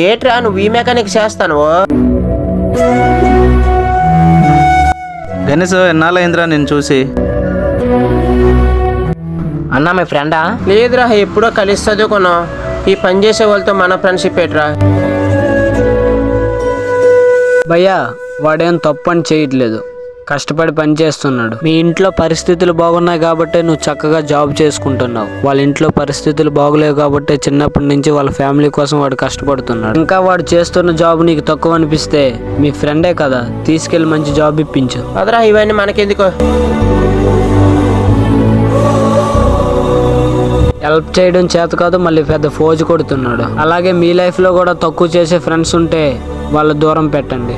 ఏట్రా నువ్వు ఈ మెకానిక్ చేస్తాను? గణేష్ ఎన్నాళ్ళైందిరా నేను చూసి. అన్నా మీ ఫ్రెండా? లేదురా, ఎప్పుడో కలిసి చదువుకున్నాం. ఈ పని చేసే వాళ్ళతో మన ఫ్రెండ్షిప్ ఏట్రా? భయ్యా వాడేం తప్పు అని చేయట్లేదు, కష్టపడి పని చేస్తున్నాడు. మీ ఇంట్లో పరిస్థితులు బాగున్నాయి కాబట్టి నువ్వు చక్కగా జాబ్ చేసుకుంటున్నావు. వాళ్ళ ఇంట్లో పరిస్థితులు బాగలేవు కాబట్టి చిన్నప్పటి నుంచి వాళ్ళ ఫ్యామిలీ కోసం వాడు కష్టపడుతున్నాడు. ఇంకా వాడు చేస్తున్న జాబ్ నీకు తక్కువ అనిపిస్తే మీ ఫ్రెండే కదా, తీసుకెళ్లి మంచి జాబ్ ఇప్పించు. అదరా, ఇవన్నీ మనకెందుకో. హెల్ప్ చేయడం చేత కాదు, మళ్ళీ పెద్ద ఫోజు కొడుతున్నాడు. అలాగే మీ లైఫ్లో కూడా తక్కువ చేసే ఫ్రెండ్స్ ఉంటే వాళ్ళ దూరం పెట్టండి.